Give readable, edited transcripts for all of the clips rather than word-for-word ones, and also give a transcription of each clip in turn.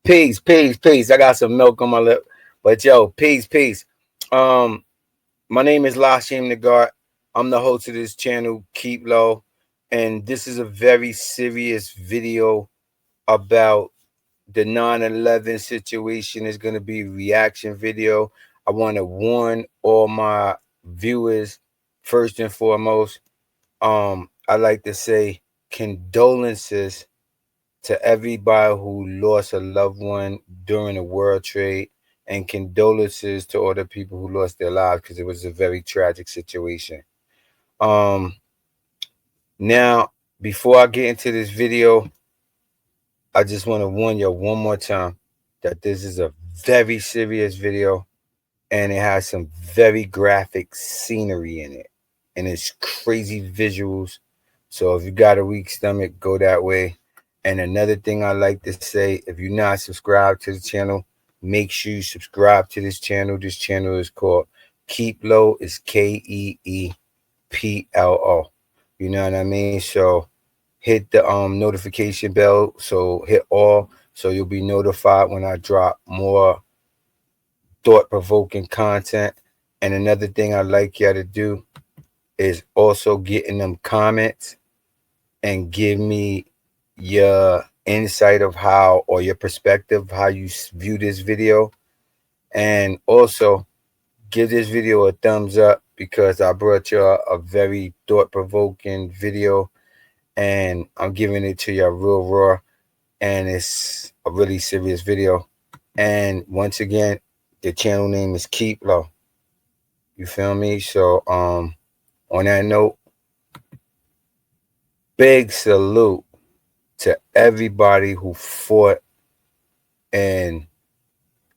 Peace, peace, peace. I got some milk on my lip. But yo, peace, peace. Um, my name is Lashim Nagar. I'm the host of this channel, Keep Low. And this is a very serious video about the 9/11 situation. Is gonna be a reaction video. I want to warn all my viewers first and foremost. I like to say condolences to everybody who lost a loved one during the World Trade, and condolences to all the people who lost their lives because it was a very tragic situation. Um, Now, before I get into this video, I just want to warn you one more time that this is a very serious video and it has some very graphic scenery in it and it's crazy visuals. So if you got a weak stomach, go that way. And another thing I like to say, if you're not subscribed to the channel, make sure you subscribe to this channel. This channel is called Keep Low. It's KEEPLO. You know what I mean? So hit the notification bell. So hit all so you'll be notified when I drop more thought-provoking content. And another thing I like y'all to do is also get in them comments and give me your insight of how, or your perspective, how you view this video. And also give this video a thumbs up because I brought y'all a very thought-provoking video and I'm giving it to y'all real raw, and it's a really serious video. And once again, the channel name is Keep Low. You feel me? So on that note, big salute to everybody who fought and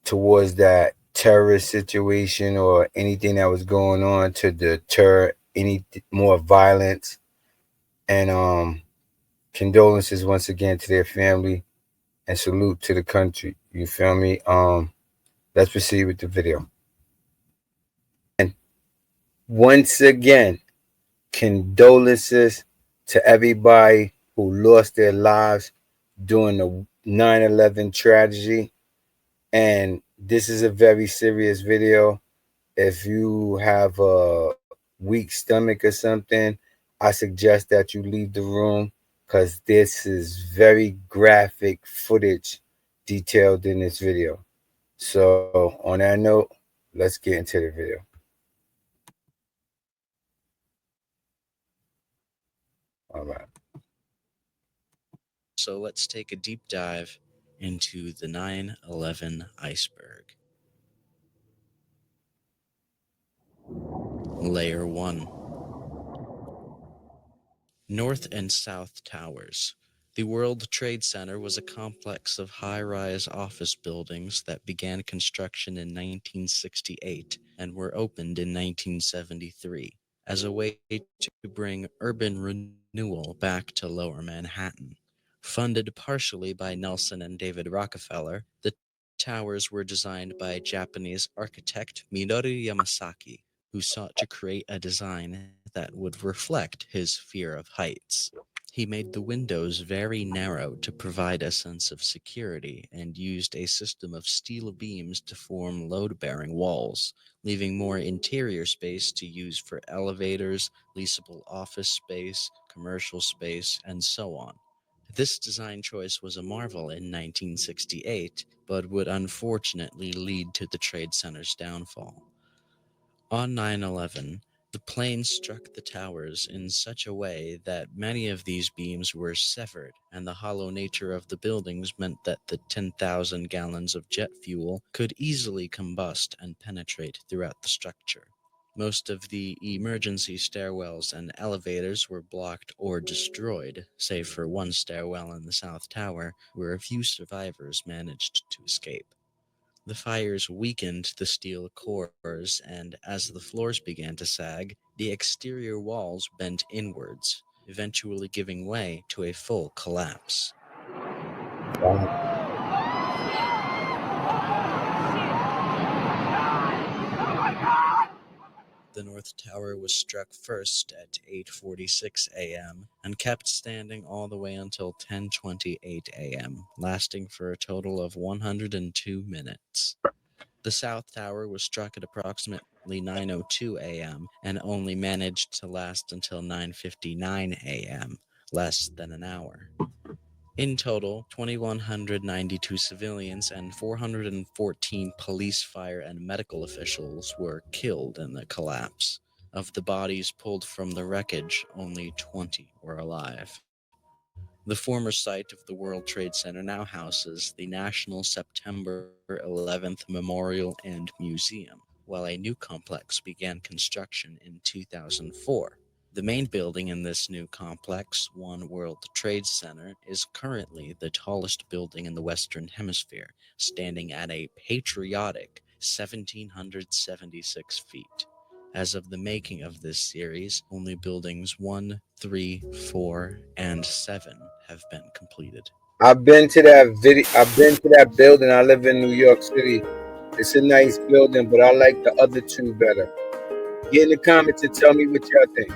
towards that terrorist situation or anything that was going on to deter any more violence. And condolences once again to their family and salute to the country. You feel me? Let's proceed with the video. And once again, condolences to everybody who lost their lives during the 9/11 tragedy. And this is a very serious video. If you have a weak stomach or something, I suggest that you leave the room because this is very graphic footage detailed in this video. So, on that note, let's get into the video. All right. So let's take a deep dive into the 9/11 iceberg. Layer 1. North and South Towers. The World Trade Center was a complex of high-rise office buildings that began construction in 1968 and were opened in 1973 as a way to bring urban renewal back to Lower Manhattan. Funded partially by Nelson and David Rockefeller, the towers were designed by Japanese architect Minoru Yamasaki, who sought to create a design that would reflect his fear of heights. He made the windows very narrow to provide a sense of security and used a system of steel beams to form load-bearing walls, leaving more interior space to use for elevators, leasable office space, commercial space, and so on. This design choice was a marvel in 1968, but would unfortunately lead to the Trade Center's downfall. On 9/11, the plane struck the towers in such a way that many of these beams were severed, and the hollow nature of the buildings meant that the 10,000 gallons of jet fuel could easily combust and penetrate throughout the structure. Most of the emergency stairwells and elevators were blocked or destroyed, save for one stairwell in the South Tower, where a few survivors managed to escape. The fires weakened the steel cores, and as the floors began to sag, the exterior walls bent inwards, eventually giving way to a full collapse. The North Tower was struck first at 8:46 a.m. and kept standing all the way until 10:28 a.m., lasting for a total of 102 minutes. The South Tower was struck at approximately 9:02 a.m. and only managed to last until 9:59 a.m., less than an hour. In total, 2,192 civilians and 414 police, fire, and medical officials were killed in the collapse. Of the bodies pulled from the wreckage, only 20 were alive. The former site of the World Trade Center now houses the National September 11th Memorial and Museum, while a new complex began construction in 2004. The main building in this new complex, One World Trade Center, is currently the tallest building in the Western Hemisphere, standing at a patriotic 1,776 feet. As of the making of this series, only buildings 1, 3, 4, and 7 have been completed. I've been to that video. I've been to that building. I live in New York City. It's a nice building, but I like the other two better. Get in the comments and tell me what y'all think.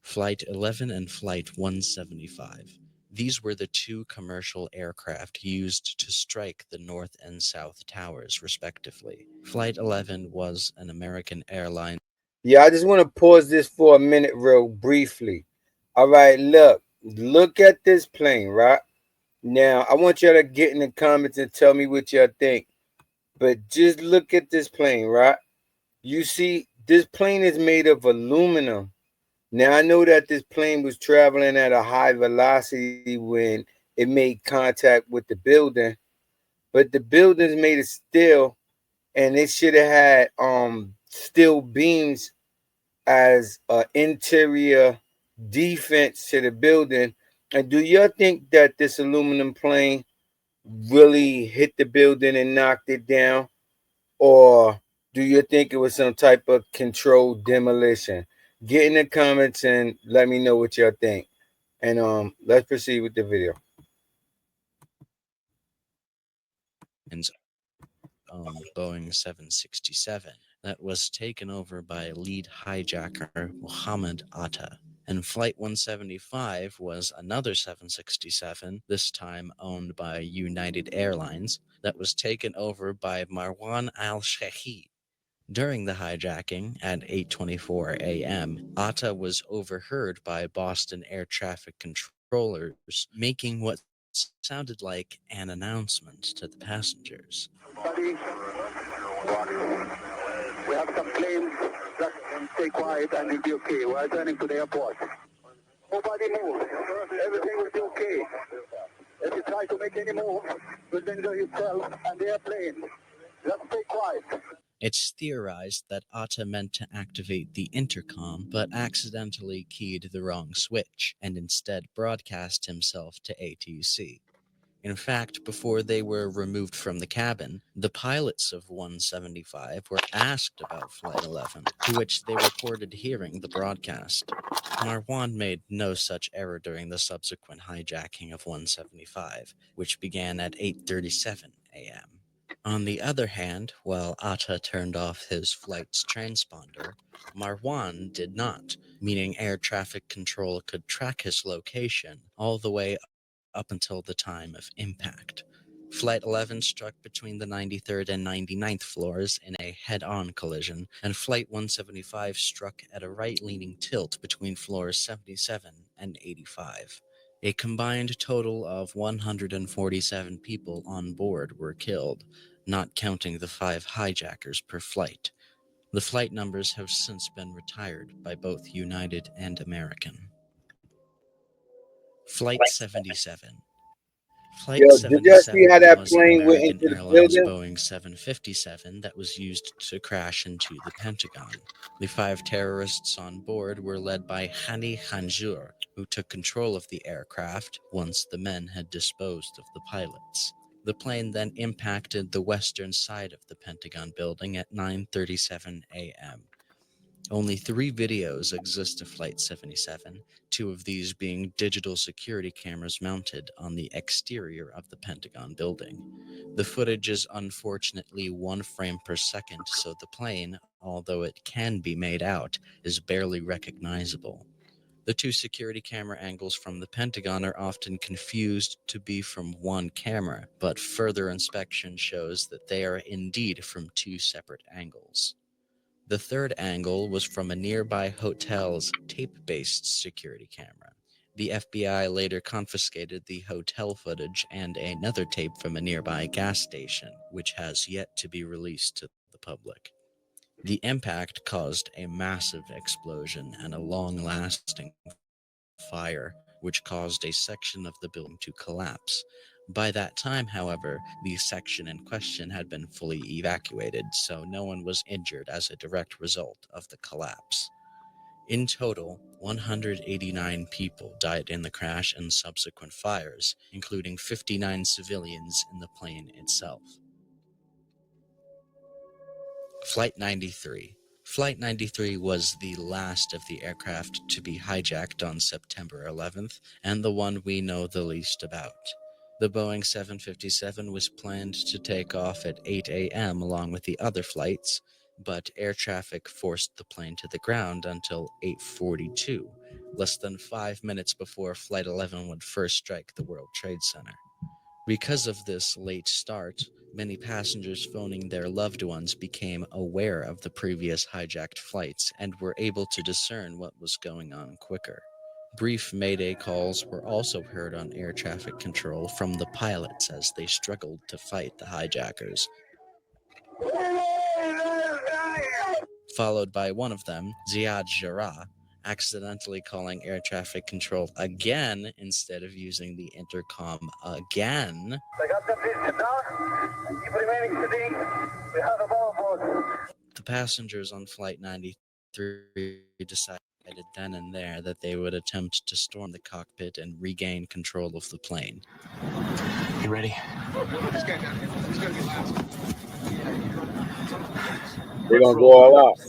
Flight 11 and Flight 175. These were the two commercial aircraft used to strike the North and South Towers, respectively. Flight 11 was an American Airlines. Yeah, I just want to pause this for a minute, real briefly. All right, look at this plane, right? Now, I want y'all to get in the comments and tell me what y'all think. But just look at this plane, right? You see, this plane is made of aluminum. Now, I know that this plane was traveling at a high velocity when it made contact with the building, but the building's made of steel, and it should have had steel beams as an interior defense to the building. And do you think that this aluminum plane really hit the building and knocked it down? Or do you think it was some type of controlled demolition? Get in the comments and let me know what y'all think. And let's proceed with the video. Owned Boeing 767 that was taken over by lead hijacker Mohammed Atta. And Flight 175 was another 767, this time owned by United Airlines, that was taken over by Marwan al Sheikhi. During the hijacking at 8:24 a.m., Atta was overheard by Boston air traffic controllers making what sounded like an announcement to the passengers. Buddy, we have some planes. Just stay quiet and you'll be okay. We're turning to the airport. Nobody move. Everything will be okay. If you try to make any move, you'll injure yourself and the airplane. Just stay quiet. It's theorized that Atta meant to activate the intercom, but accidentally keyed the wrong switch and instead broadcast himself to ATC. In fact, before they were removed from the cabin, the pilots of 175 were asked about Flight 11, to which they reported hearing the broadcast. Marwan made no such error during the subsequent hijacking of 175, which began at 8:37 a.m. On the other hand, while Atta turned off his flight's transponder, Marwan did not, meaning air traffic control could track his location all the way up until the time of impact. Flight 11 struck between the 93rd and 99th floors in a head-on collision, and Flight 175 struck at a right-leaning tilt between floors 77 and 85. A combined total of 147 people on board were killed, not counting the 5 hijackers per flight. The flight numbers have since been retired by both United and American. Flight 77. Flight Yo, did y'all see 77 how that was an plane went American into the Airlines building? Boeing 757 that was used to crash into the Pentagon. The 5 terrorists on board were led by Hani Hanjour, who took control of the aircraft once the men had disposed of the pilots. The plane then impacted the western side of the Pentagon building at 9:37 a.m. Only 3 videos exist of Flight 77, 2 of these being digital security cameras mounted on the exterior of the Pentagon building. The footage is unfortunately 1 frame per second, so the plane, although it can be made out, is barely recognizable. The 2 security camera angles from the Pentagon are often confused to be from one camera, but further inspection shows that they are indeed from 2 separate angles. The third angle was from a nearby hotel's tape-based security camera. The FBI later confiscated the hotel footage and another tape from a nearby gas station, which has yet to be released to the public. The impact caused a massive explosion and a long-lasting fire, which caused a section of the building to collapse. By that time, however, the section in question had been fully evacuated, so no one was injured as a direct result of the collapse. In total, 189 people died in the crash and subsequent fires, including 59 civilians in the plane itself. Flight 93. Flight 93 was the last of the aircraft to be hijacked on September 11th, and the one we know the least about. The Boeing 757 was planned to take off at 8 a.m. along with the other flights, but air traffic forced the plane to the ground until 8:42, less than 5 minutes before Flight 11 would first strike the World Trade Center. Because of this late start, many passengers phoning their loved ones became aware of the previous hijacked flights and were able to discern what was going on quicker. Brief mayday calls were also heard on air traffic control from the pilots as they struggled to fight the hijackers, followed by one of them, Ziad Jarrah, accidentally calling air traffic control again instead of using the intercom again. The passengers on Flight 93 decided then and there that they would attempt to storm the cockpit and regain control of the plane. You ready? This guy down here. He's gonna be last. They're gonna go all out.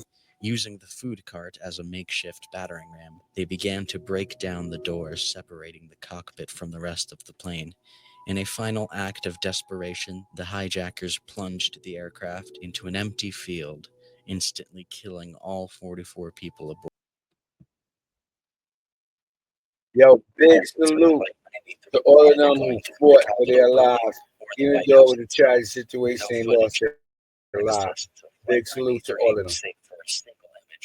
Using the food cart as a makeshift battering ram, they began to break down the doors separating the cockpit from the rest of the plane. In a final act of desperation, the hijackers plunged the aircraft into an empty field, instantly killing all 44 people aboard. Yo, big salute to all of them who fought for their lives, even though it was a tragic situation, they lost their lives. Big salute to all of them.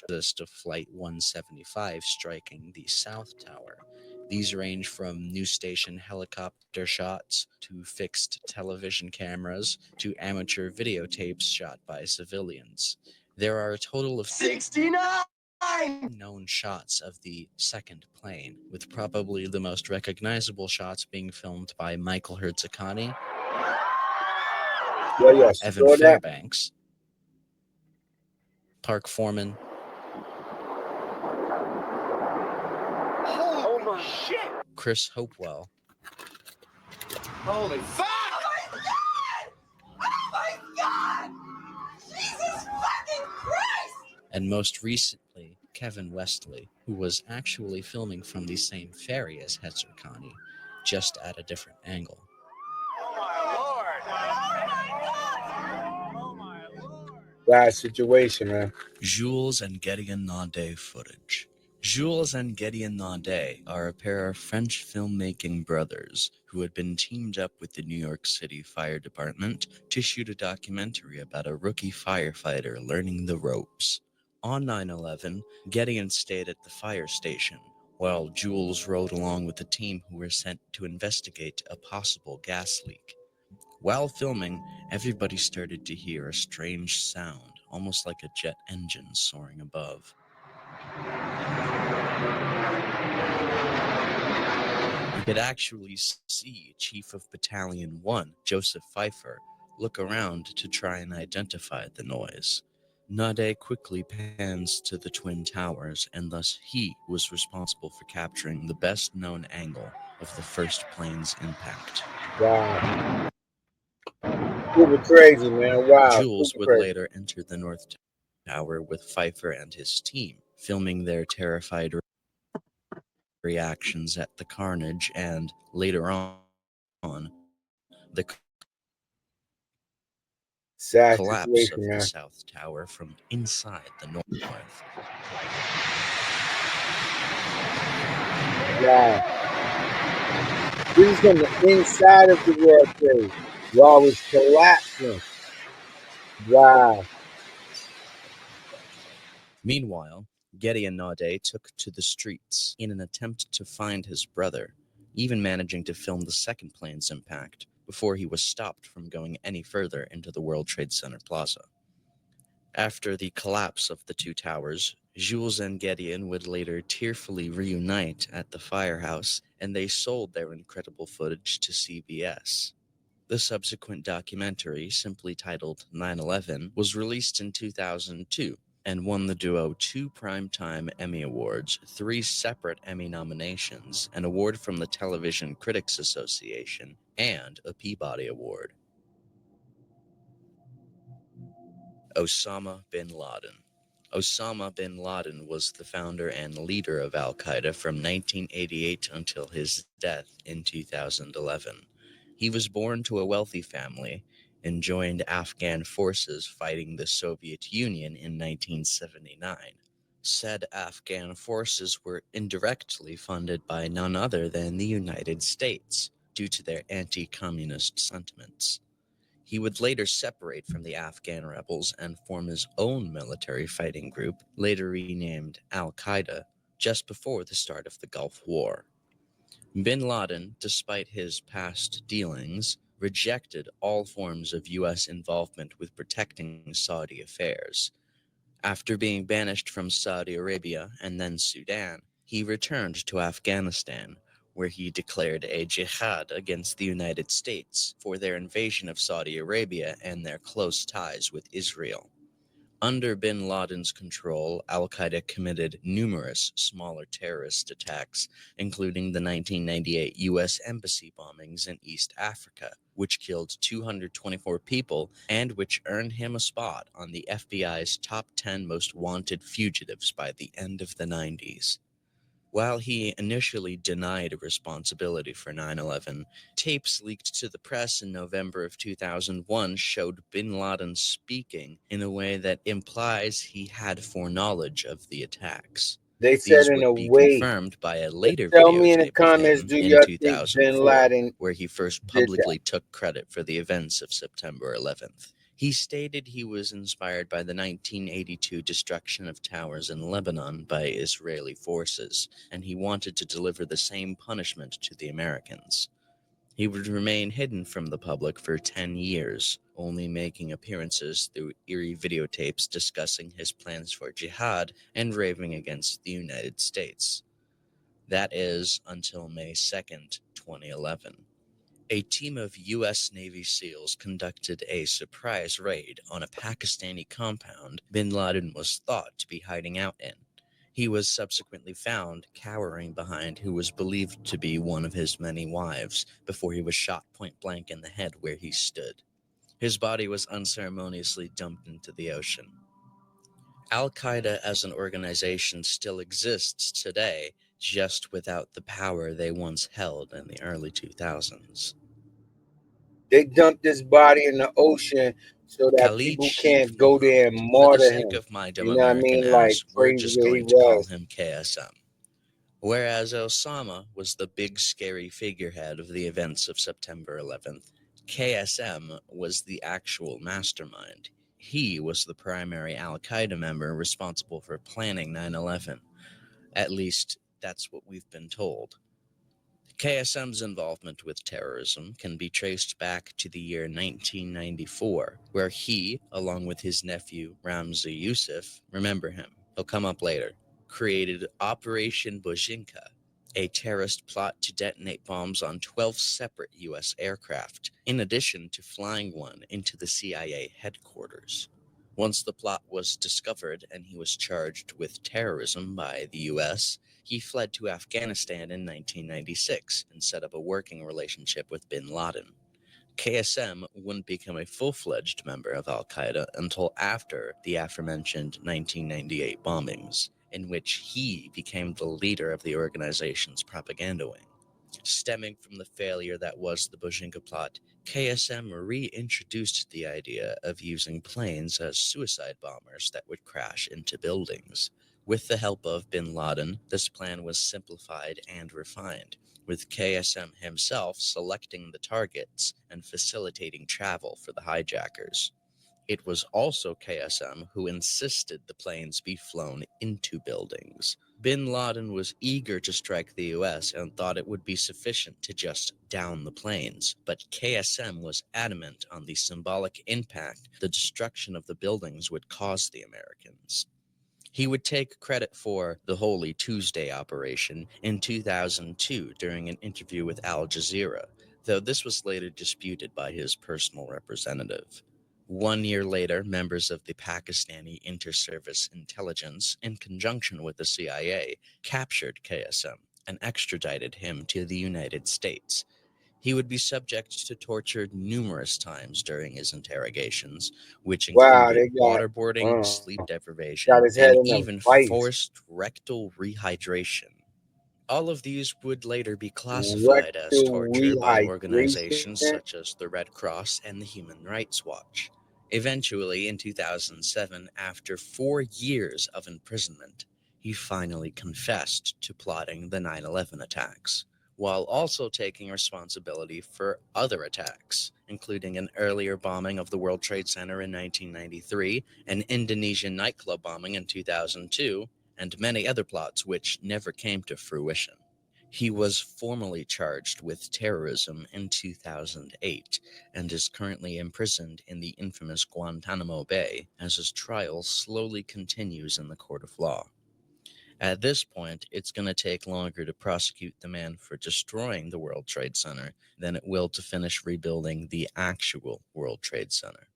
Of Flight 175 striking the South Tower. These range from news station helicopter shots to fixed television cameras to amateur videotapes shot by civilians. There are a total of 69 known shots of the second plane, with probably the most recognizable shots being filmed by Michael Herzakani, Evan Fairbanks, Park Foreman, Holy shit! Chris Hopewell, Holy fuck! Oh my god! Oh my god! Jesus fucking Christ! and most recently, Kevin Westley, who was actually filming from the same ferry as Hetzerkani, just at a different angle. Oh my lord! Oh my lord! Bad situation, man. Jules and Gideon Naudet footage. Jules and Gideon Naudet are a pair of French filmmaking brothers who had been teamed up with the New York City Fire Department to shoot a documentary about a rookie firefighter learning the ropes. On 9/11, Gideon stayed at the fire station, while Jules rode along with the team who were sent to investigate a possible gas leak. While filming, everybody started to hear a strange sound, almost like a jet engine soaring above. You could actually see Chief of Battalion 1, Joseph Pfeiffer, look around to try and identify the noise. Naudet quickly pans to the Twin Towers, and thus he was responsible for capturing the best-known angle of the first plane's impact. Wow. Super crazy, man. Wow. Jules Super would crazy. later enter the North Tower. Tower with Pfeiffer and his team, filming their terrified reactions at the carnage and, later on, the Sad collapse of the situation, man. South Tower from inside the North. Wow. This is from the inside of the World Trade while it's collapsing. Wow. Meanwhile, Getty and Naudet took to the streets in an attempt to find his brother, even managing to film the second plane's impact before he was stopped from going any further into the World Trade Center plaza. After the collapse of the two towers, Jules and Gideon would later tearfully reunite at the firehouse, and they sold their incredible footage to CBS. The subsequent documentary, simply titled 9/11, was released in 2002 and won the duo 2 Primetime Emmy Awards, 3 separate Emmy nominations, an award from the Television Critics Association, and a Peabody Award. Osama bin Laden. Osama bin Laden was the founder and leader of Al Qaeda from 1988 until his death in 2011. He was born to a wealthy family and joined Afghan forces fighting the Soviet Union in 1979. Said Afghan forces were indirectly funded by none other than the United States due to their anti communist sentiments. He would later separate from the Afghan rebels and form his own military fighting group, later renamed Al Qaeda, just before the start of the Gulf War. Bin Laden, despite his past dealings, rejected all forms of U.S. involvement with protecting Saudi affairs. After being banished from Saudi Arabia and then Sudan, he returned to Afghanistan, where he declared a jihad against the United States for their invasion of Saudi Arabia and their close ties with Israel. Under bin Laden's control, Al Qaeda committed numerous smaller terrorist attacks, including the 1998 U.S. Embassy bombings in East Africa, which killed 224 people and which earned him a spot on the FBI's top 10 most wanted fugitives by the end of the 90s. While he initially denied responsibility for 9/11, tapes leaked to the press in November of 2001 showed bin Laden speaking in a way that implies he had foreknowledge of the attacks. They said These in a would be way. confirmed by a But later tell me in the videotape of comments, him do in y'all think Bin 2004, Laden where he first did that? publicly took credit for the events of September 11th. He stated he was inspired by the 1982 destruction of towers in Lebanon by Israeli forces, and he wanted to deliver the same punishment to the Americans. He would remain hidden from the public for 10 years, only making appearances through eerie videotapes discussing his plans for jihad and raving against the United States. That is until May 2nd, 2011. A team of U.S. Navy SEALs conducted a surprise raid on a Pakistani compound bin Laden was thought to be hiding out in. He was subsequently found cowering behind who was believed to be one of his many wives before he was shot point blank in the head where he stood. His body was unceremoniously dumped into the ocean. Al Qaeda as an organization still exists today, just without the power they once held in the early 2000s. They dumped this body in the ocean so that Khalid people Sheikh can't go there and Mohammed, for the martyr sake him. of My Dumb You know what I American mean? Like Ass, we're crazy just where he going to call was. him KSM. Whereas Osama was the big scary figurehead of the events of September 11th, KSM was the actual mastermind. He was the primary Al Qaeda member responsible for planning 9/11. At least, that's what we've been told. KSM's involvement with terrorism can be traced back to the year 1994, where he, along with his nephew Ramzi Youssef, remember him, he'll come up later, created Operation Bojinka, a terrorist plot to detonate bombs on 12 separate U.S. aircraft, in addition to flying one into the CIA headquarters. Once the plot was discovered and he was charged with terrorism by the U.S., he fled to Afghanistan in 1996 and set up a working relationship with bin Laden. KSM wouldn't become a full-fledged member of Al-Qaeda until after the aforementioned 1998 bombings, in which he became the leader of the organization's propaganda wing. Stemming from the failure that was the Bojinka plot, KSM reintroduced the idea of using planes as suicide bombers that would crash into buildings. With the help of bin Laden, this plan was simplified and refined, with KSM himself selecting the targets and facilitating travel for the hijackers. It was also KSM who insisted the planes be flown into buildings. Bin Laden was eager to strike the US and thought it would be sufficient to just down the planes, but KSM was adamant on the symbolic impact the destruction of the buildings would cause the Americans. He would take credit for the Holy Tuesday operation in 2002 during an interview with Al Jazeera, though this was later disputed by his personal representative. 1 year later, members of the Pakistani Inter-Service Intelligence, in conjunction with the CIA, captured KSM and extradited him to the United States. He would be subject to torture numerous times during his interrogations, which Wow, included they waterboarding, sleep got deprivation, his head and in a even vice. forced rectal rehydration. All of these would later be classified as Rectal torture by organizations rehydration. such as the Red Cross and the Human Rights Watch. Eventually, in 2007, after 4 years of imprisonment, he finally confessed to plotting the 9/11 attacks, while also taking responsibility for other attacks, including an earlier bombing of the World Trade Center in 1993, an Indonesian nightclub bombing in 2002, and many other plots which never came to fruition. He was formally charged with terrorism in 2008 and is currently imprisoned in the infamous Guantanamo Bay as his trial slowly continues in the court of law. At this point, it's going to take longer to prosecute the man for destroying the World Trade Center than it will to finish rebuilding the actual World Trade Center.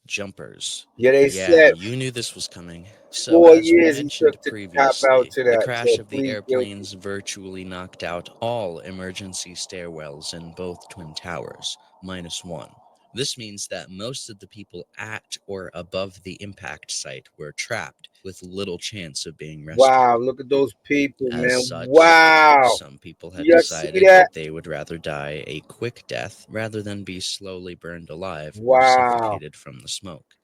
Jumpers. Yeah, they Yeah, said you knew this was coming. So, 4 as we years he mentioned took to cop out previously, to the that, crash to of the plead guilty. airplanes virtually knocked out all emergency stairwells in both Twin Towers, minus one. This means that most of the people at or above the impact site were trapped with little chance of being Wow, rescued. look at those people, As man. such, Wow. some people had You see decided that? that they would rather die a quick death rather than be slowly burned alive or Wow. suffocated from the smoke.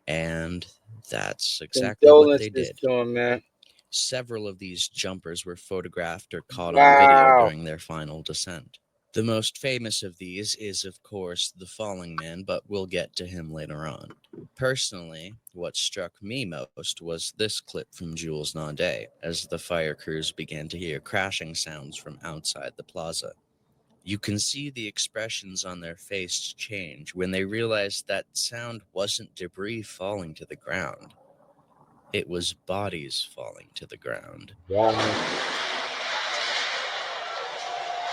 And that's exactly what they Condolences did. to him, man. Several of these jumpers were photographed or caught on video Wow. during their final descent. The most famous of these is, of course, the falling man, but we'll get to him later on. Personally, what struck me most was this clip from Jules Naudet, as the fire crews began to hear crashing sounds from outside the plaza. You can see the expressions on their face change when they realized that sound wasn't debris falling to the ground. It was bodies falling to the ground. Wow.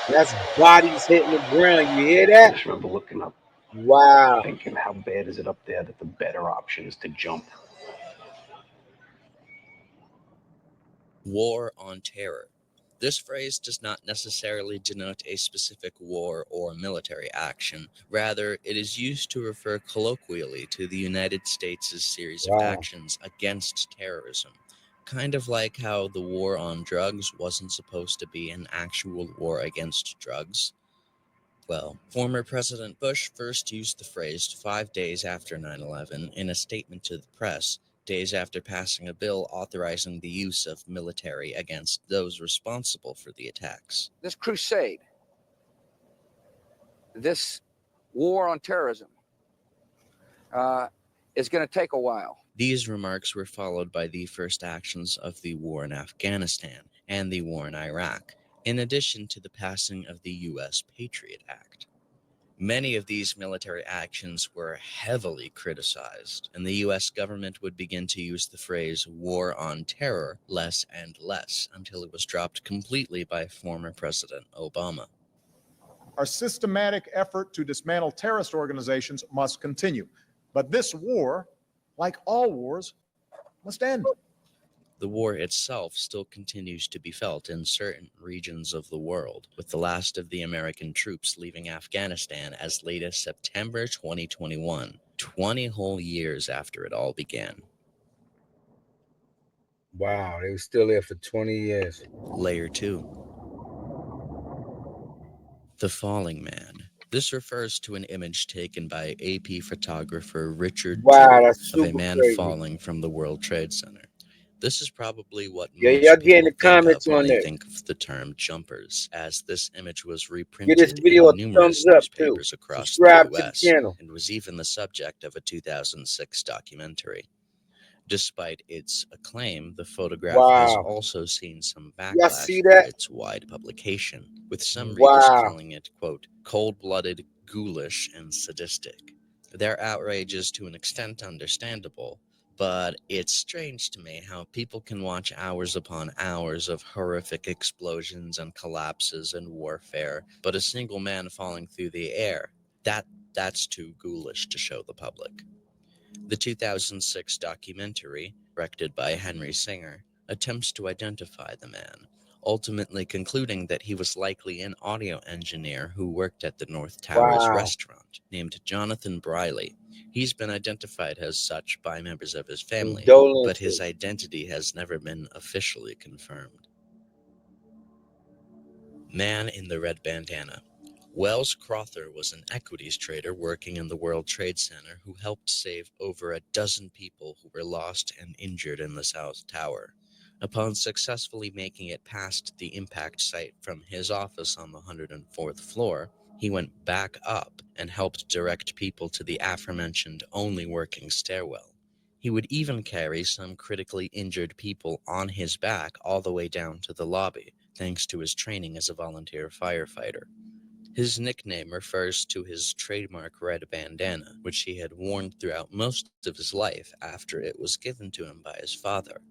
That's bodies hitting the ground. You hear I that? just remember looking up, Wow. thinking, how bad is it up there that the better option is to jump? War on terror. This phrase does not necessarily denote a specific war or military action. Rather, it is used to refer colloquially to the United States' series of Wow. actions against terrorism. Kind of like how the war on drugs wasn't supposed to be an actual war against drugs. Well, former President Bush first used the phrase 5 days after 9/11 in a statement to the press, days after passing a bill authorizing the use of military against those responsible for the attacks. This crusade, this war on terrorism, is going to take a while. These remarks were followed by the first actions of the war in Afghanistan and the war in Iraq, in addition to the passing of the U.S. Patriot Act. Many of these military actions were heavily criticized, and the U.S. government would begin to use the phrase war on terror less and less until it was dropped completely by former President Obama. Our systematic effort to dismantle terrorist organizations must continue. But this war, like all wars, must end. The war itself still continues to be felt in certain regions of the world, with the last of the American troops leaving Afghanistan as late as September 2021, 20 whole years after it all began. Wow, they were still there for 20 years. Layer 2. The Falling Man. This refers to an image taken by AP photographer Richard Wow, Toole that's of a super man crazy. falling from the World Trade Center. This is probably what Yeah, y'all most get in people the think of comments when on they this. think of the term jumpers, as this image was Give this reprinted video a in numerous thumbs up too. newspapers across the Subscribe to the U.S. channel. and was even the subject of a 2006 documentary. Despite its acclaim, the photograph has Wow. also seen some Y'all see backlash for that? its wide publication, with some readers Wow. calling it, quote, cold-blooded, ghoulish, and sadistic. Their outrage is to an extent understandable, but it's strange to me how people can watch hours upon hours of horrific explosions and collapses and warfare, but a single man falling through the air, that's too ghoulish to show the public. The 2006 documentary, directed by Henry Singer, attempts to identify the man, ultimately concluding that he was likely an audio engineer who worked at the North Towers Wow. restaurant, named Jonathan Briley. He's been identified as such by members of his family, but his Condolences. identity has never been officially confirmed. Man in the Red Bandana. Wells Crowther was an equities trader working in the World Trade Center who helped save over a dozen people who were lost and injured in the South Tower. Upon successfully making it past the impact site from his office on the 104th floor, he went back up and helped direct people to the aforementioned only working stairwell. He would even carry some critically injured people on his back all the way down to the lobby, thanks to his training as a volunteer firefighter. His nickname refers to his trademark red bandana, which he had worn throughout most of his life after it was given to him by his father.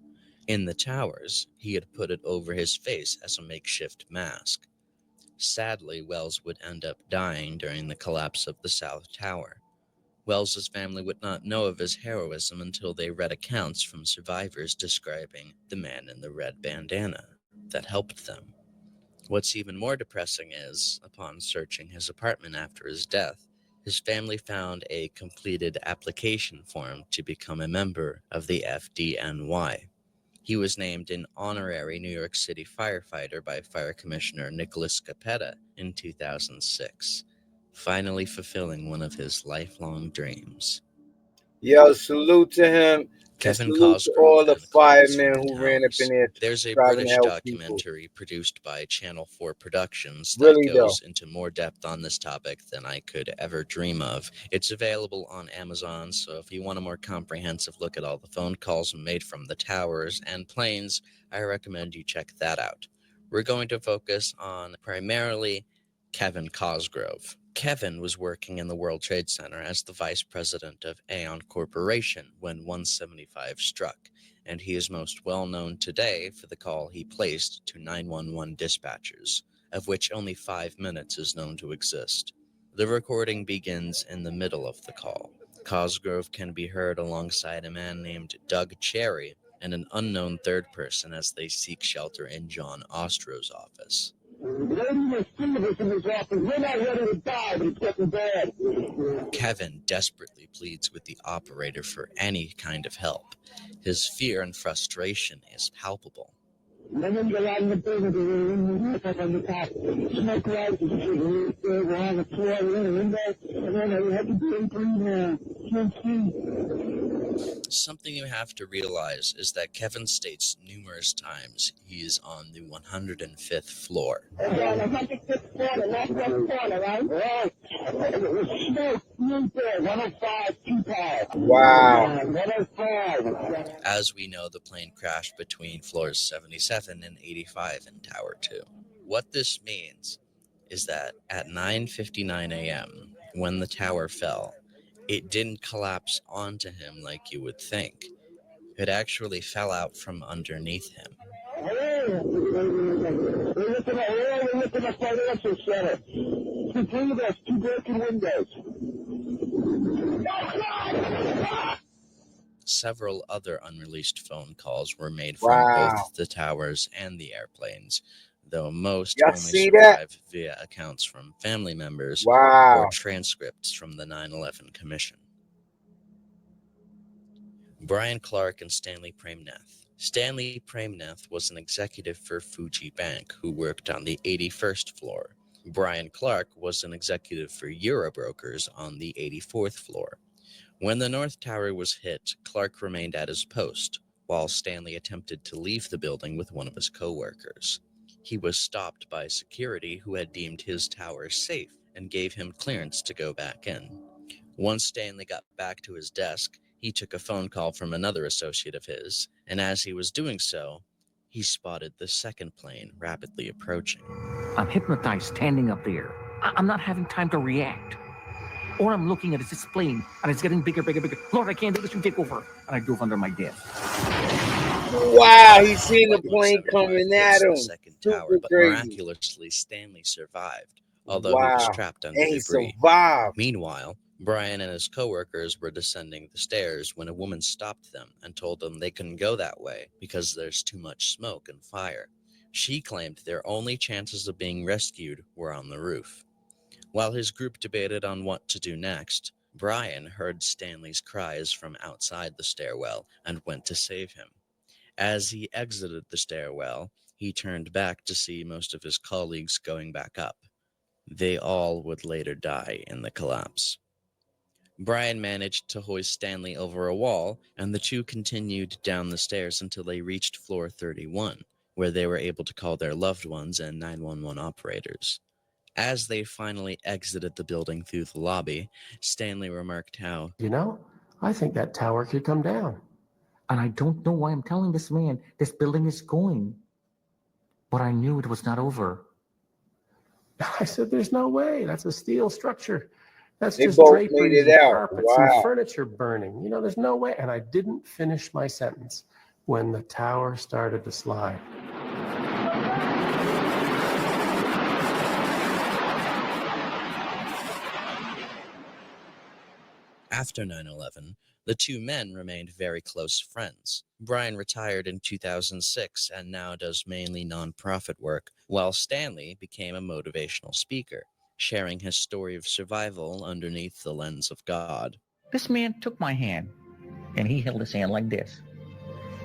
In the towers, he had put it over his face as a makeshift mask. Sadly, Wells would end up dying during the collapse of the South Tower. Wells's family would not know of his heroism until they read accounts from survivors describing the man in the red bandana that helped them. What's even more depressing is, upon searching his apartment after his death, his family found a completed application form to become a member of the FDNY. He was named an honorary New York City firefighter by Fire Commissioner Nicholas Capetta in 2006, finally fulfilling one of his lifelong dreams. Yo, salute to him and Kevin salute to Cosgrove all the and calls from firemen the who ran up in towers. there There's a trying to British help people. documentary produced by Channel 4 Productions that Really though. goes into more depth on this topic than I could ever dream of. It's available on Amazon, so if you want a more comprehensive look at all the phone calls made from the towers and planes, I recommend you check that out. We're going to focus on primarily Kevin Cosgrove. Kevin was working in the World Trade Center as the vice president of Aon Corporation when 175 struck, and he is most well known today for the call he placed to 911 dispatchers, of which only 5 minutes is known to exist. The recording begins in the middle of the call. Cosgrove can be heard alongside a man named Doug Cherry and an unknown third person as they seek shelter in John Ostro's office. Kevin desperately pleads with the operator for any kind of help. His fear and frustration is palpable. Something you have to realize is that Kevin states numerous times he is on the 105th floor. Wow. As we know, the plane crashed between floors 77 and 85 in Tower 2. What this means is that at 9:59 a.m., when the tower fell, it didn't collapse onto him like you would think. It actually fell out from underneath him. Several other unreleased phone calls were made from Wow. both the towers and the airplanes, though most Y'all only see that? survive via accounts from family members Wow. or transcripts from the 9/11 Commission. Brian Clark and Stanley Premnath. Stanley Premnath was an executive for Fuji Bank who worked on the 81st floor. Brian Clark was an executive for Eurobrokers on the 84th floor. When the North Tower was hit, Clark remained at his post, while Stanley attempted to leave the building with one of his co-workers. He was stopped by security who had deemed his tower safe and gave him clearance to go back in. Once Stanley got back to his desk, he took a phone call from another associate of his, and as he was doing so, he spotted the second plane rapidly approaching. I'm hypnotized standing up there. I'm not having time to react. All I'm looking at is this plane, and it's getting bigger, bigger, bigger. Lord, I can't do this, you take over. And I dove under my desk. Wow, he's seen the Flight plane 175 coming hits at the him. second Super tower, but crazy. miraculously Stanley survived, although he was Wow. trapped under And he debris. survived. Meanwhile, Brian and his coworkers were descending the stairs when a woman stopped them and told them they couldn't go that way because there's too much smoke and fire. She claimed their only chances of being rescued were on the roof. While his group debated on what to do next, Brian heard Stanley's cries from outside the stairwell and went to save him. As he exited the stairwell, he turned back to see most of his colleagues going back up. They all would later die in the collapse. Brian managed to hoist Stanley over a wall, and the two continued down the stairs until they reached floor 31, where they were able to call their loved ones and 911 operators. As they finally exited the building through the lobby, Stanley remarked how, You know, I think that tower could come down. And I don't know why I'm telling this man this building is going. But I knew it was not over. I said, there's no way. That's a steel structure. That's They just both made draperies it and out. carpets Wow. and furniture burning. You know, there's no way. And I didn't finish my sentence when the tower started to slide. after 9/11, the two men remained very close friends. Brian retired in 2006 and now does mainly nonprofit work, while Stanley became a motivational speaker, sharing his story of survival underneath the lens of God. This man took my hand, and he held his hand like this.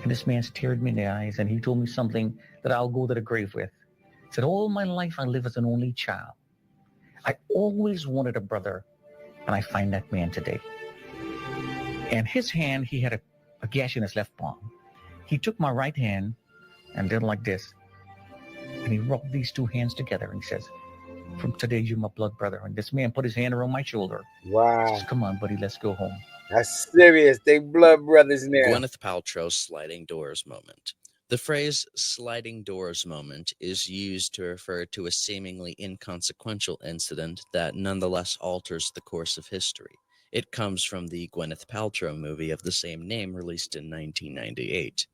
And this man stared me in the eyes, and he told me something that I'll go to the grave with. He said, all my life I live as an only child. I always wanted a brother, and I find that man today. And his hand, he had a gash in his left palm. He took my right hand and did like this. And he rubbed these two hands together, and he says, from today, you're my blood brother. And this man put his hand around my shoulder. Wow. He says, come on, buddy, let's go home. That's serious. They blood brothers now. Gwyneth Paltrow's sliding doors moment. The phrase sliding doors moment is used to refer to a seemingly inconsequential incident that nonetheless alters the course of history. It comes from the Gwyneth Paltrow movie of the same name released in 1998.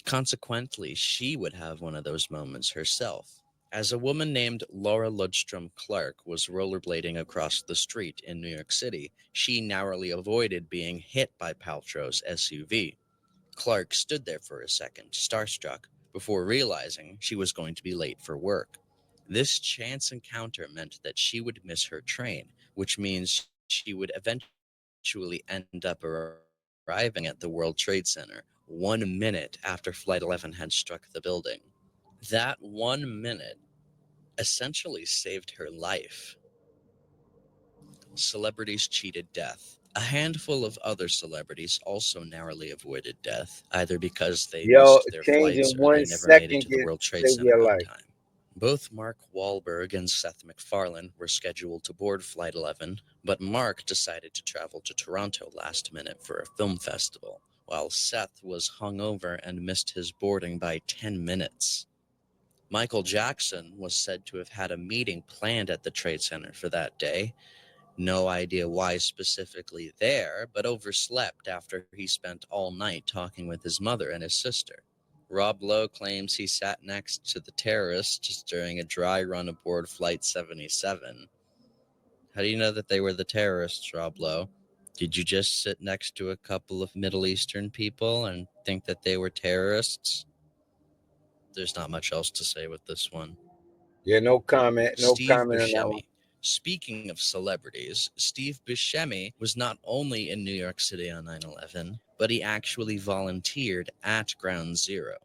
Consequently, she would have one of those moments herself, as a woman named Laura Ludstrom Clark was rollerblading across the street in New York City. She narrowly avoided being hit by Paltrow's SUV. Clark stood there for a second, starstruck, before realizing she was going to be late for work. This chance encounter meant that she would miss her train, which means she would eventually end up arriving at the World Trade Center 1 minute after Flight 11 had struck the building. That 1 minute essentially saved her life. Celebrities cheated death. A handful of other celebrities also narrowly avoided death, either because they missed their flights or they never made it to the World Trade Center on time. Both Mark Wahlberg and Seth MacFarlane were scheduled to board Flight 11, but Mark decided to travel to Toronto last minute for a film festival, while Seth was hungover and missed his boarding by 10 minutes. Michael Jackson was said to have had a meeting planned at the Trade Center for that day. No idea why specifically there, but overslept after he spent all night talking with his mother and his sister. Rob Lowe claims he sat next to the terrorists during a dry run aboard Flight 77. How do you know that they were the terrorists, Rob Lowe? Did you just sit next to a couple of Middle Eastern people and think that they were terrorists? There's not much else to say with this one. Yeah, no comment. No Steve comment on that one. Buscemi. Speaking of celebrities, Steve Buscemi was not only in New York City on 9/11, but he actually volunteered at Ground Zero.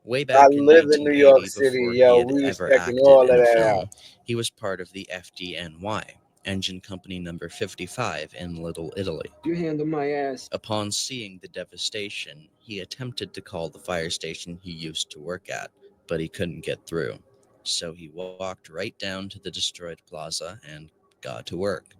Way I back in live in New York 1980, City, before he yo. had We ever respecting acted all of in a that out. film, he was part of the FDNY, Engine Company Number 55 in Little Italy. You handle my ass. Upon seeing the devastation, he attempted to call the fire station he used to work at, but he couldn't get through. So he walked right down to the destroyed plaza and got to work.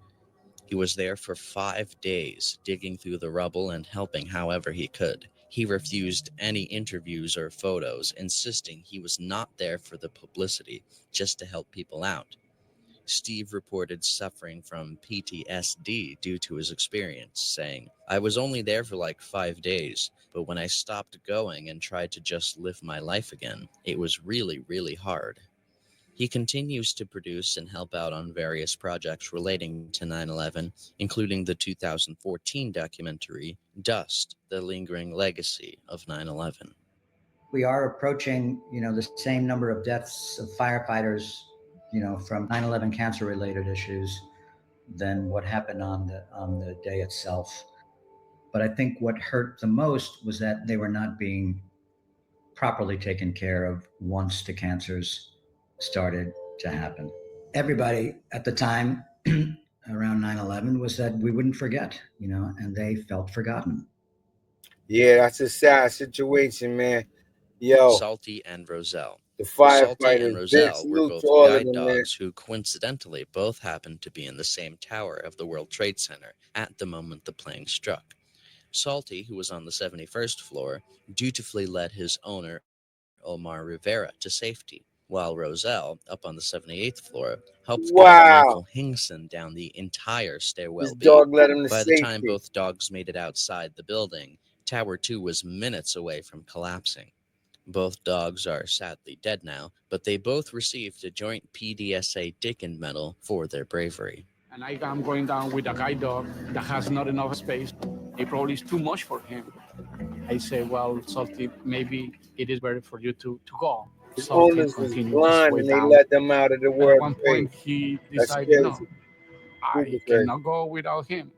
He was there for 5 days, digging through the rubble and helping however he could. He refused any interviews or photos, insisting he was not there for the publicity, just to help people out. Steve reported suffering from PTSD due to his experience, saying, "I was only there for like 5 days, but when I stopped going and tried to just live my life again, it was really, really hard." He continues to produce and help out on various projects relating to 9/11, including the 2014 documentary Dust: The Lingering Legacy of 9/11. We are approaching, the same number of deaths of firefighters, from 9/11 cancer-related issues than what happened on the day itself. But I think what hurt the most was that they were not being properly taken care of once the cancers started to happen. Everybody at the time around 9/11 was that we wouldn't forget, and they felt forgotten. Yeah, that's a sad situation, man. Yo, Salty and Roselle. the Salty and firefighters, big Roselle were salute to both all of guide them, man. dogs who coincidentally both happened to be in the same tower of the World Trade Center at the moment the plane struck. Salty, who was on the 71st floor, dutifully led his owner, Omar Rivera, to safety, while Roselle, up on the 78th floor, helped guide Michael Wow. Hingson down the entire stairwell This B. dog led him to By the time safety. both dogs made it outside the building, Tower 2 was minutes away from collapsing. Both dogs are sadly dead now, but they both received a joint PDSA Dickin Medal for their bravery. And I'm going down with a guide dog that has not enough space. It probably is too much for him. I say, well, Salty, maybe it is better for you to go. His Salty owners was continued his blind way and they down. let them out of the And at world one trade. point, he That's decided, no, crazy. I Super crazy. cannot go without him.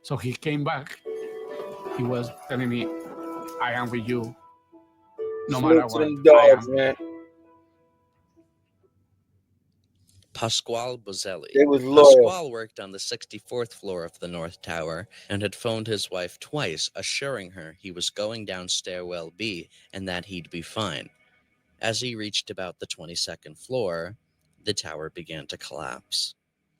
So he came back. He was telling me, I am with you. No matter Salute to what, them I dogs, am. man. Pasquale Bozelli. They was loyal. Pasquale worked on the 64th floor of the North Tower and had phoned his wife twice, assuring her he was going down stairwell B and that he'd be fine. As he reached about the 22nd floor, the tower began to collapse.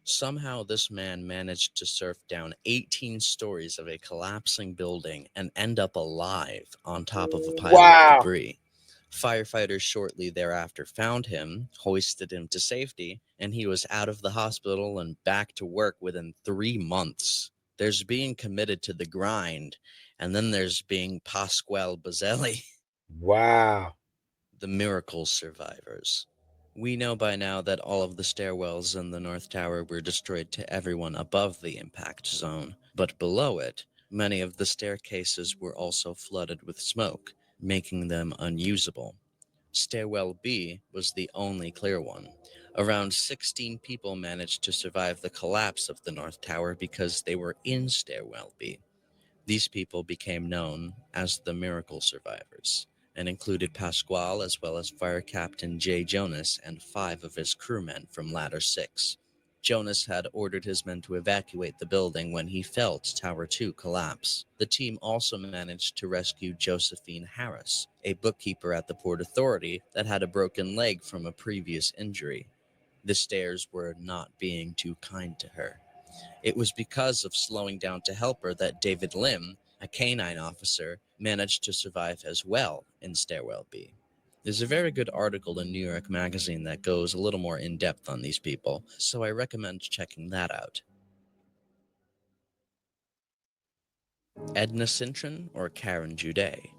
Somehow, this man managed to surf down 18 stories of a collapsing building and end up alive on top of a pile of Wow. debris. Firefighters shortly thereafter found him, hoisted him to safety, and he was out of the hospital and back to work within 3 months. There's being committed to the grind, and then there's being Pasquale Bozelli. Wow. The miracle survivors. We know by now that all of the stairwells in the North Tower were destroyed to everyone above the impact zone, but below it, many of the staircases were also flooded with smoke, making them unusable. Stairwell B was the only clear one. Around 16 people managed to survive the collapse of the North Tower because they were in Stairwell B. These people became known as the miracle survivors and included Pasquale as well as Fire Captain Jay Jonas and 5 of his crewmen from Ladder 6. Jonas had ordered his men to evacuate the building when he felt Tower 2 collapse. The team also managed to rescue Josephine Harris, a bookkeeper at the Port Authority that had a broken leg from a previous injury. The stairs were not being too kind to her. It was because of slowing down to help her that David Lim, a canine officer, managed to survive as well in Stairwell B. There's a very good article in New York Magazine that goes a little more in depth on these people, so I recommend checking that out. Edna Sintron or Karen Jude.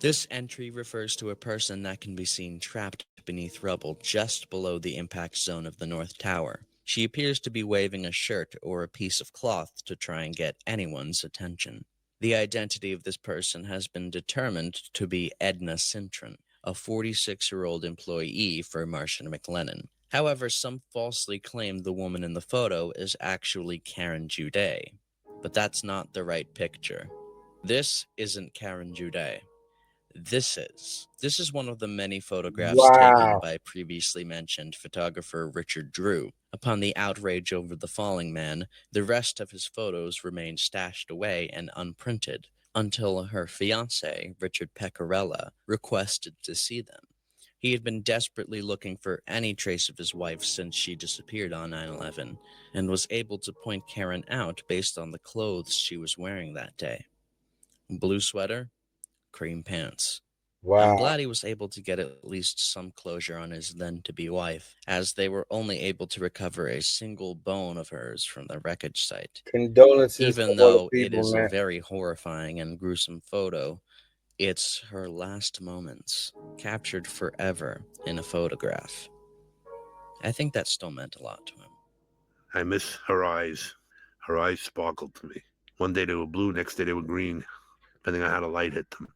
This entry refers to a person that can be seen trapped beneath rubble just below the impact zone of the North Tower. She appears to be waving a shirt or a piece of cloth to try and get anyone's attention. The identity of this person has been determined to be Edna Cintron, a 46-year-old employee for Marsh & McLennan. However, some falsely claim the woman in the photo is actually Karen Juday, but that's not the right picture. This isn't Karen Juday. This is one of the many photographs taken Wow. by previously mentioned photographer Richard Drew. Upon the outrage over the falling man, the rest of his photos remained stashed away and unprinted until her fiancé, Richard Pecorella, requested to see them. He had been desperately looking for any trace of his wife since she disappeared on 9/11 and was able to point Karen out based on the clothes she was wearing that day. Blue sweater, cream pants. I'm Wow. glad he was able to get at least some closure on his then-to-be wife, as they were only able to recover a single bone of hers from the wreckage site. Condolences to Even all the though it people, is a man. very horrifying and gruesome photo, it's her last moments, captured forever in a photograph. I think that still meant a lot to him. I miss her eyes. Her eyes sparkled to me. One day they were blue, next day they were green, depending on how the light hit them.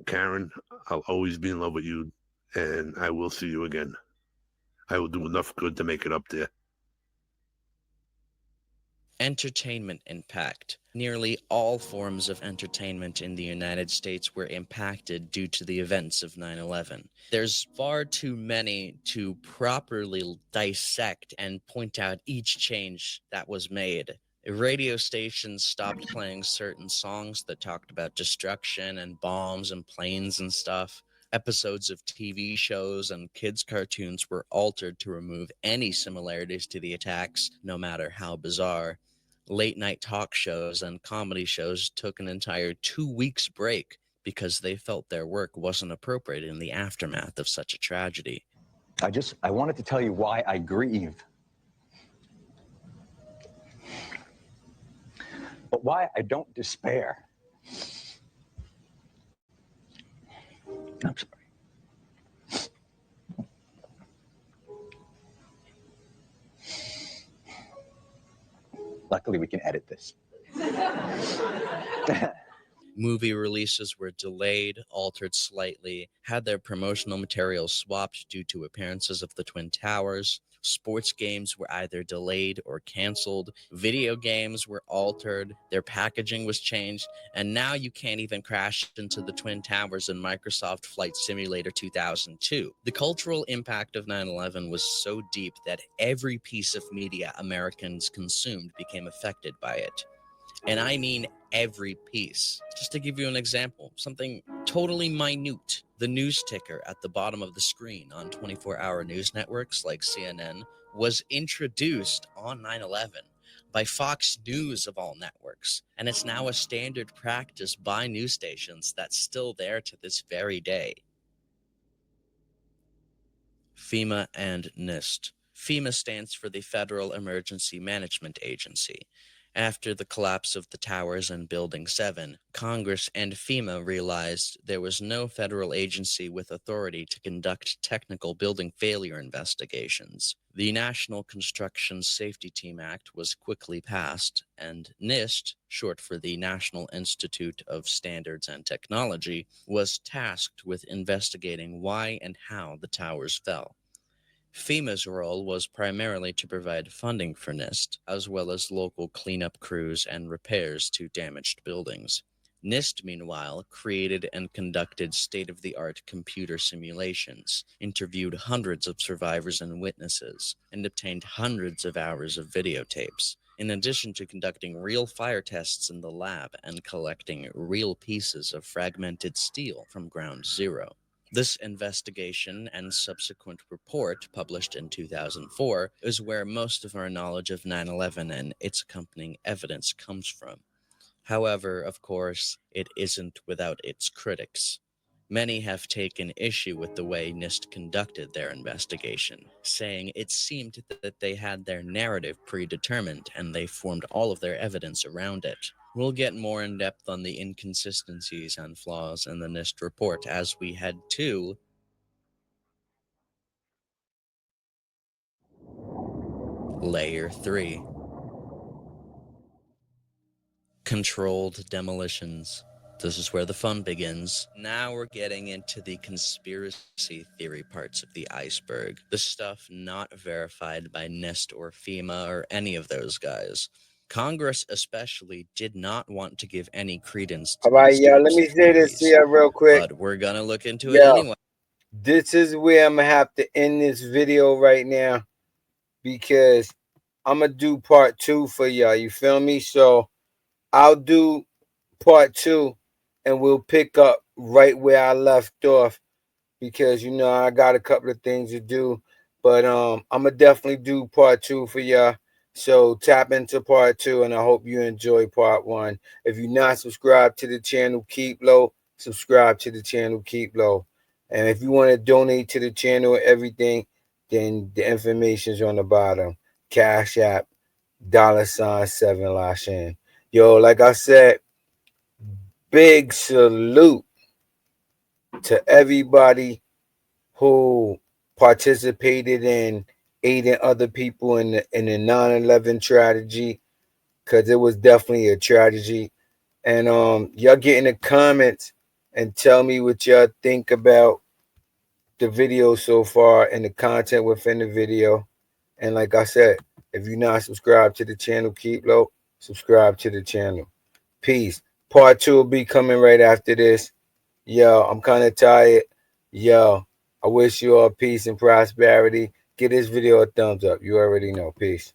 Karen, I'll always be in love with you, and I will see you again. I will do enough good to make it up there. Entertainment impact. Nearly all forms of entertainment in the United States were impacted due to the events of 9/11. There's far too many to properly dissect and point out each change that was made. Radio stations stopped playing certain songs that talked about destruction and bombs and planes and stuff. Episodes of TV shows and kids' cartoons were altered to remove any similarities to the attacks, no matter how bizarre. Late-night talk shows and comedy shows took an entire 2 weeks break because they felt their work wasn't appropriate in the aftermath of such a tragedy. I wanted to tell you why I grieve. But why I don't despair. I'm sorry. Luckily, we can edit this. Movie releases were delayed, altered slightly, had their promotional materials swapped due to appearances of the Twin Towers. Sports games were either delayed or canceled. Video games were altered. Their packaging was changed. And now you can't even crash into the Twin Towers in Microsoft Flight Simulator 2002. The cultural impact of 9/11 was so deep that every piece of media Americans consumed became affected by it. And I mean every piece. Just to give you an example, something totally minute. The news ticker at the bottom of the screen on 24-hour news networks like CNN was introduced on 9/11 by Fox News of all networks. And it's now a standard practice by news stations that's still there to this very day. FEMA and NIST. FEMA stands for the Federal Emergency Management Agency. After the collapse of the towers and Building 7, Congress and FEMA realized there was no federal agency with authority to conduct technical building failure investigations. The National Construction Safety Team Act was quickly passed, and NIST, short for the National Institute of Standards and Technology, was tasked with investigating why and how the towers fell. FEMA's role was primarily to provide funding for NIST, as well as local cleanup crews and repairs to damaged buildings. NIST, meanwhile, created and conducted state-of-the-art computer simulations, interviewed hundreds of survivors and witnesses, and obtained hundreds of hours of videotapes, in addition to conducting real fire tests in the lab and collecting real pieces of fragmented steel from ground zero. This investigation and subsequent report, published in 2004, is where most of our knowledge of 9/11 and its accompanying evidence comes from. However, of course, it isn't without its critics. Many have taken issue with the way NIST conducted their investigation, saying it seemed that they had their narrative predetermined and they formed all of their evidence around it. We'll get more in depth on the inconsistencies and flaws in the NIST report as we head to Layer 3. Controlled demolitions. This is where the fun begins. Now we're getting into the conspiracy theory parts of the iceberg. The stuff not verified by NIST or FEMA or any of those guys. Congress especially did not want to give any credence to All right, these y'all. Let types me of say this theories. here real quick. But we're gonna look into it Yeah, anyway. this is where I'm gonna have to end this video right now because I'm gonna do part 2 for y'all. You feel me? So I'll do part 2 and we'll pick up right where I left off because you know I got a couple of things to do. But I'm gonna definitely do part 2 for y'all. So tap into part 2 and I hope you enjoy part 1. If you're not subscribed to the channel, keep low. Subscribe to the channel, keep low. And if you want to donate to the channel and everything, then the information's on the bottom. Cash App, $7 Lashin. Yo, like I said, big salute to everybody who participated in aiding other people in the 9/11 tragedy, because it was definitely a tragedy. And y'all get in the comments and tell me what y'all think about the video so far and the content within the video. And like I said, if you're not subscribed to the channel, keep low, subscribe to the channel. Peace. Part 2 will be coming right after this. Yo, I'm kind of tired. Yo, I wish you all peace and prosperity. Give this video a thumbs up. You already know. Peace.